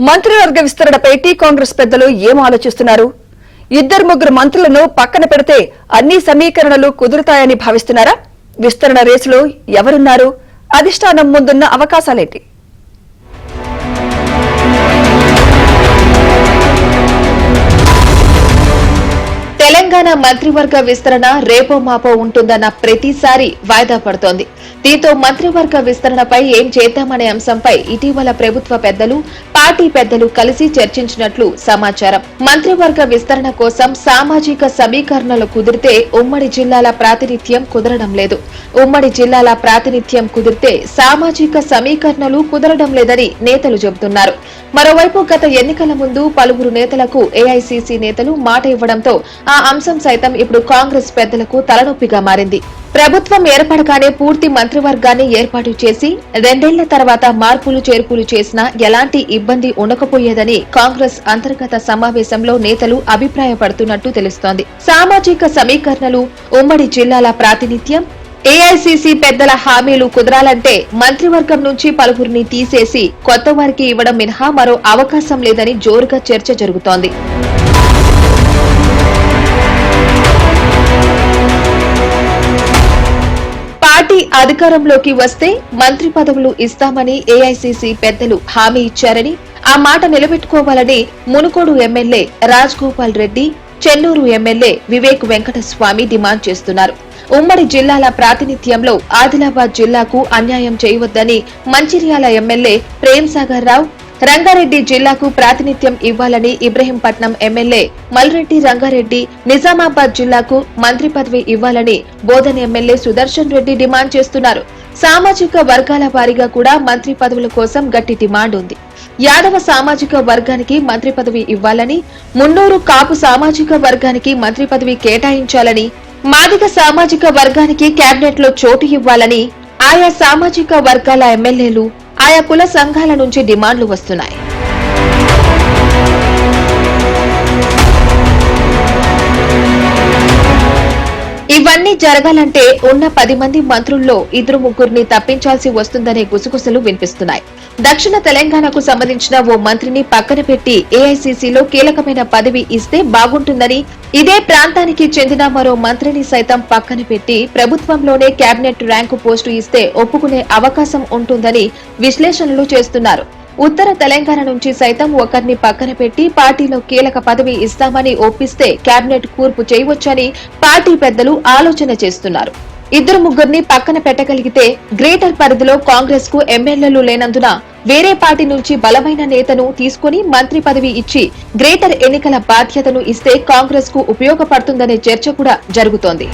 మంత్రివర్గ విస్తరణపై టీ కాంగ్రెస్ పెద్దలు ఏం ఆలోచిస్తున్నారు? ఇద్దరు ముగ్గురు మంత్రులను పక్కన పెడితే అన్ని సమీకరణలు కుదురుతాయని భావిస్తున్నారా? విస్తరణ రేసులో ఎవరున్నారు? అధిష్టానం ముందున్న అవకాశాలేంటి? తెలంగాణ మంత్రివర్గ విస్తరణ రేపో మాపో ఉంటుందన్న ప్రతిసారి వాయిదా పడుతోంది. దీంతో మంత్రివర్గ విస్తరణపై ఏం చేద్దామనే అంశంపై ఇటీవల ప్రభుత్వ పెద్దలు, పార్టీ పెద్దలు కలిసి చర్చించినట్లు సమాచారం. మంత్రివర్గ విస్తరణ కోసం సామాజిక సమీకరణలు కుదిరితే ఉమ్మడి జిల్లాల ప్రాతినిధ్యం కుదరడం లేదు. ఉమ్మడి జిల్లాల ప్రాతినిధ్యం కుదిరితే సామాజిక సమీకరణలు కుదరడం లేదని నేతలు చెబుతున్నారు. మరోవైపు గత ఎన్నికల ముందు పలువురు నేతలకు ఏఐసీసీ నేతలు మాట ఇవ్వడంతో ఆ అంశం సైతం ఇప్పుడు కాంగ్రెస్ పెద్దలకు తలనొప్పిగా మారింది. ప్రభుత్వం ఏర్పడగానే పూర్తి మంత్రివర్గాన్ని ఏర్పాటు చేసి 2 ఏళ్ల తర్వాత మార్పులు చేర్పులు చేసినా ఎలాంటి ఇబ్బంది ఉండకపోయేదని కాంగ్రెస్ అంతర్గత సమావేశంలో నేతలు అభిప్రాయపడుతున్నట్టు తెలుస్తోంది. సామాజిక సమీకరణలు, ఉమ్మడి జిల్లాల ప్రాతినిధ్యం, ఏఐసీసీ పెద్దల హామీలు కుదరాలంటే మంత్రివర్గం నుంచి పలువురిని తీసేసి కొత్త వారికి ఇవ్వడం మినహా మరో అవకాశం లేదని జోరుగా చర్చ జరుగుతోంది. పార్టీ అధికారంలోకి వస్తే మంత్రి పదవులు ఇస్తామని ఏఐసీసీ పెద్దలు హామీ ఇచ్చారని, ఆ మాట నిలబెట్టుకోవాలని Munugode MLA Rajagopal Reddy, Chennur MLA Vivek Venkataswamy demand చేస్తున్నారు. ఉమ్మడి జిల్లాల ప్రాతినిధ్యంలో ఆదిలాబాద్ జిల్లాకు అన్యాయం చేయవద్దని మంచిర్యాల ఎమ్మెల్యే ప్రేమ్ సాగర్ రావు, రంగారెడ్డి జిల్లాకు ప్రాతినిధ్యం ఇవ్వాలని ఇబ్రహీంపట్నం ఎమ్మెల్యే మల్రెడ్డి రంగారెడ్డి, నిజామాబాద్ జిల్లాకు మంత్రి పదవి ఇవ్వాలని బోధన్ ఎమ్మెల్యే సుదర్శన్ రెడ్డి డిమాండ్ చేస్తున్నారు. సామాజిక వర్గాల వారీగా కూడా మంత్రి పదవుల కోసం గట్టి డిమాండ్ ఉంది. యాదవ సామాజిక వర్గానికి మంత్రి పదవి ఇవ్వాలని, మున్నూరు కాపు సామాజిక వర్గానికి మంత్రి పదవి కేటాయించాలని, మాదిగ సామాజిక వర్గానికి కేబినెట్ లో చోటు ఇవ్వాలని ఆయా సామాజిక వర్గాల ఎమ్మెల్యేలు, ఆయా కుల సంఘాల నుంచి డిమాండ్లు వస్తున్నాయి. ఇవన్నీ జరగాలంటే ఉన్న 10 మంది మంత్రుల్లో 2-3 తప్పించాల్సి వస్తుందనే గుసగుసలు వినిపిస్తున్నాయి. దక్షిణ తెలంగాణకు సంబంధించిన ఓ మంత్రిని పక్కన పెట్టి ఏఐసీసీలో కీలకమైన పదవి ఇస్తే బాగుంటుందని, ఇదే ప్రాంతానికి చెందిన మరో మంత్రిని సైతం పక్కన పెట్టి ప్రభుత్వంలోనే కేబినెట్ ర్యాంకు పోస్టు ఇస్తే ఒప్పుకునే అవకాశం ఉంటుందని విశ్లేషణలు చేస్తున్నారు. ఉత్తర తెలంగాణ నుంచి సైతం ఒకరిని పక్కన పెట్టి పార్టీలో కీలక పదవి ఇస్తామని ఒప్పిస్తే కేబినెట్ కూర్పు చేయవచ్చని పార్టీ పెద్దలు ఆలోచన చేస్తున్నారు. 2-3 పక్కన పెట్టగలిగితే గ్రేటర్ పరిధిలో కాంగ్రెస్ కు ఎమ్మెల్యేలు లేనందున వేరే పార్టీ నుంచి బలమైన నేతను తీసుకుని మంత్రి పదవి ఇచ్చి గ్రేటర్ ఎన్నికల బాధ్యతను ఇస్తే కాంగ్రెస్ కు ఉపయోగపడుతుందనే చర్చ కూడా జరుగుతోంది.